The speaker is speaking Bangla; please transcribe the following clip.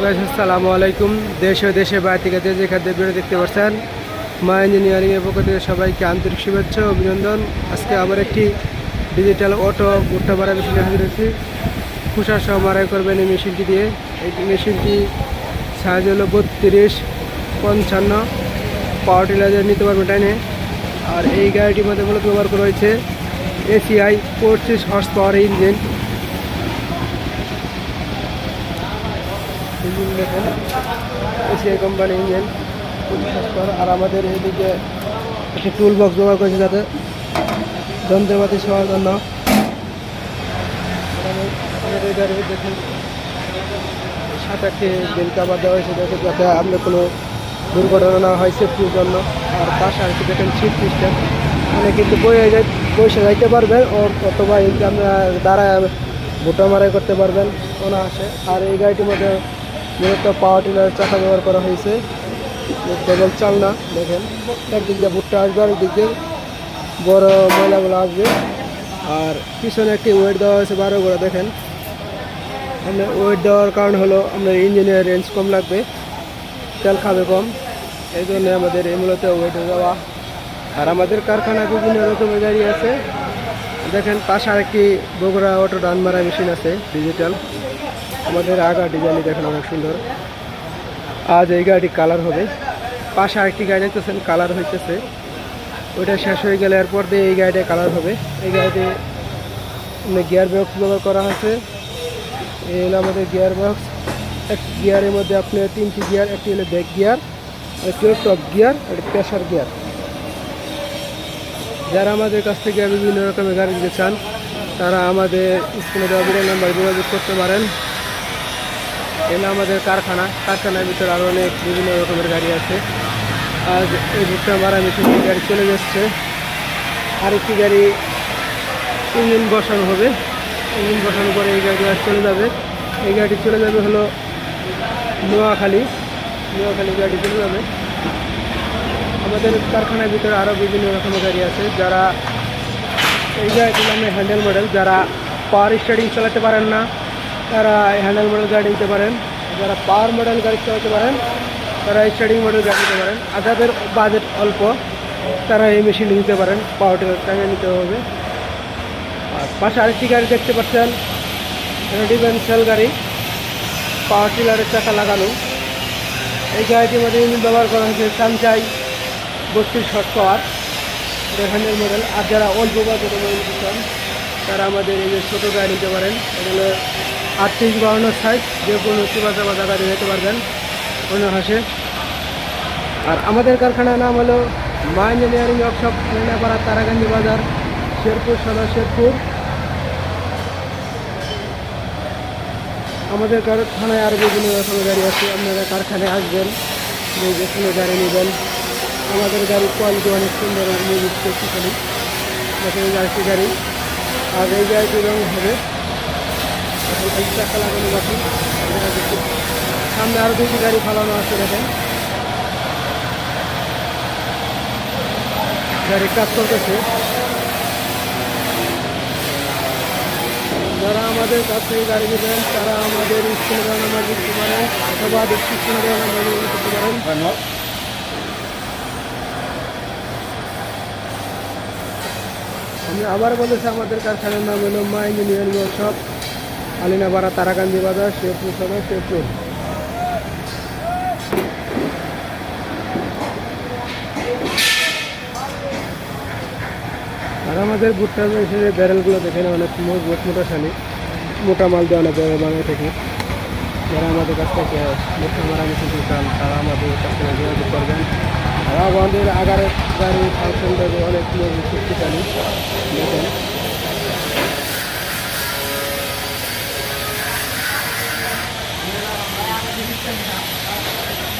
গাইস আসসালামু আলাইকুম। দেশ ও দেশে বাইরে থেকে যে যেখানে ভিডিও দেখতে পাচ্ছেন, মা ইঞ্জিনিয়ারিং এর পক্ষ থেকে সবাইকে আন্তরিক শুভেচ্ছা ও অভিনন্দন। আজকে আবার একটি ডিজিটাল অটো ভুট্টা মারা মেশিন হাজির হয়েছি। খোসা সহ মারাই করবেন এই মেশিনটি দিয়ে। এই মেশিনটি সাইজ হলো 32-55, পাওয়ার টিলার নিতে পারবেন টাইনে। আর এই গাড়িটির মধ্যে মূলত ব্যবহার করা হয়েছে এসিআই 25 হর্স পাওয়ার ইঞ্জিন দেখেন, ACI company engine 25 horsepower. আর আমাদের এইদিকে একটি টুল বক্স ব্যবহার করেছে যাতে যন্ত্রপাতি সবার জন্য। আমাদের এই গাড়ি দেখেন সাথে একটি বেল কাভার দেওয়া হয়েছে যাতে আপনার কোনো দুর্ঘটনা না হয় সেফটির জন্য। আর পাশে আর কি দেখেন সিট সিস্টেম, মানে কিন্তু বসে যাইতে পারবেন অথবা এই যে আমরা দাঁড়ায় ভুট্টা মারাই করতে পারবেন অনায়াসে। আর এই গাড়িটির মধ্যে মূলত পাওয়ার টিলার চাকা ব্যবহার করা হয়েছে, কেবল চালনা। দেখেন একদিক দিয়ে ভুট্টা আসবে, আর একদিক দিয়ে বড় ময়লাগুলো আসবে। আর পিছনে একটি ওয়েট দেওয়া হয়েছে 12 করে। দেখেন আমরা ওয়েট দেওয়ার কারণ হলো আমাদের ইঞ্জিনের রেঞ্জ কম লাগবে, তেল খাবে কম, এই জন্য আমাদের এই মূলত ওয়েট দেওয়া। আর আমাদের কারখানায় বিভিন্ন রকমের গাড়ি আছে। দেখেন পাশে আরেকটি বগুড়া অটো ডান মারা মেশিন আছে ডিজিটাল। আমাদের আগা ডিজাইনই দেখেন অনেক সুন্দর। আজ এই গাড়িটি কালার হবে। পাশে আরেকটি গাড়ি দেখতেছেন কালার হইতেছে, ওইটা শেষ হয়ে গেলে এরপর দিয়ে এই গাড়িটা কালার হবে। এই গাড়িতে গিয়ার বক্স ব্যবহার করা হয়েছে। এই হলো আমাদের গিয়ার বক্স। এক গিয়ারের মধ্যে আপনার 3টি গিয়ার, একটি হলো ব্যাক গিয়ার, একটি হলো টপ গিয়ার, একটি প্রেসার গিয়ার। যারা আমাদের কাছ থেকে বিভিন্ন রকমের গাড়ি নিতে চান তারা আমাদের স্ক্রিনে দেওয়া ভিডিও নাম্বার যোগাযোগ করতে পারেন। এগুলো আমাদের কারখানার ভিতরে আরও অনেক বিভিন্ন রকমের গাড়ি আছে। আজ এই ভুট্টা মারা মেশিনটি গাড়ি চলে যাচ্ছে। আরেকটি গাড়ি ইঞ্জিন বসানো হবে। ইঞ্জিন বসানোর পরে এই গাড়ি আর চলে যাবে। এই গাড়িটি চলে যাবে হলো নোয়াখালী গাড়ি চলে যাবে। আমাদের কারখানার ভিতরে আরও বিভিন্ন রকমের গাড়ি আছে। যারা এই গাড়িটির নামে হ্যান্ডেল মডেল, যারা পাওয়ার স্টার্টিং চালাতে পারেন না তারা হ্যান্ডেল মডেল গাড়ি নিতে পারেন। যারা পাওয়ার মডেল গাড়ি চালাতে পারেন তারা স্টার্টিং মডেল গাড়ি নিতে পারেন। আর যাদের বাজেট অল্প তারা এই মেশিনটি নিতে পারেন, পাওয়ার টিলার টাকা নিতে হবে। আর পাশে আরেকটি গাড়ি দেখতে পাচ্ছেন, ডিফেন্সিয়াল গাড়ি, পাওয়ার টিলারের চাকা লাগানো। এই গাড়িটির মধ্যে ইঞ্জিন ব্যবহার করা হয়েছে sunshine 32 horsepower handle model. আর যারা অল্প বাজেট মডেল নিতে চান তারা আমাদের এই যে ছোটো গাড়ি নিতে পারেন। এগুলো 38-52 সাইজ, যে কোনো চিবাচা বাজা গাড়ি নিতে পারবেন অনায়াসে। আর আমাদের কারখানার নাম হলো মা ইঞ্জিনিয়ারিং ওয়ার্কশপ, নেনাপাড়া, তারাকান্দি বাজার, শেরপুর সদর, শেরপুর। আমাদের কারখানায় আরও বিভিন্ন রকমের গাড়ি আছে। আপনারা কারখানায় আসবেন, যে কোনো গাড়ি নেবেন। আমাদের গাড়ির কোয়ালিটি অনেক সুন্দর, মিউজিক শক্তিশালী। দেখেন এই আরেকটি গাড়ি। আর এই গাড়িটি রং হবে এই চাকা লাগানো বাকি। সামনে আরও 2টি গাড়ি ফালানো আছে। দেখেন গাড়ির কাজ করতেছে। যারা আমাদের কাছ থেকে গাড়ি নেবেন তারা আমাদের স্ক্রিনে দেওয়া নাম্বার দিতে পারেন অথবা ডিসক্রিপশনে দেওয়া নাম্বার করতে পারেন। আমি আবার বলেছি আমাদের কারখানার নাম হলো মা ইঞ্জিনিয়ারিং ওয়ার্কশপ, আলিনাপাড়া, তারাকান্দি বাজার, শেরপুর সদর, শেরপুর। আর আমাদের ভুট্টা মেশিনের ব্যারেলগুলো দেখেন অনেক মোটা মাল দেওয়া অনেক বাংলা থেকে। যারা আমাদের কাছ থেকে ভুট্টা মারা মেশিন চান তারা আমাদের কাছ থেকে যোগাযোগ করবেন। আর আমাদের আগারের গাড়ি ফাংশনটা অনেক শক্তিশালী। দেখেন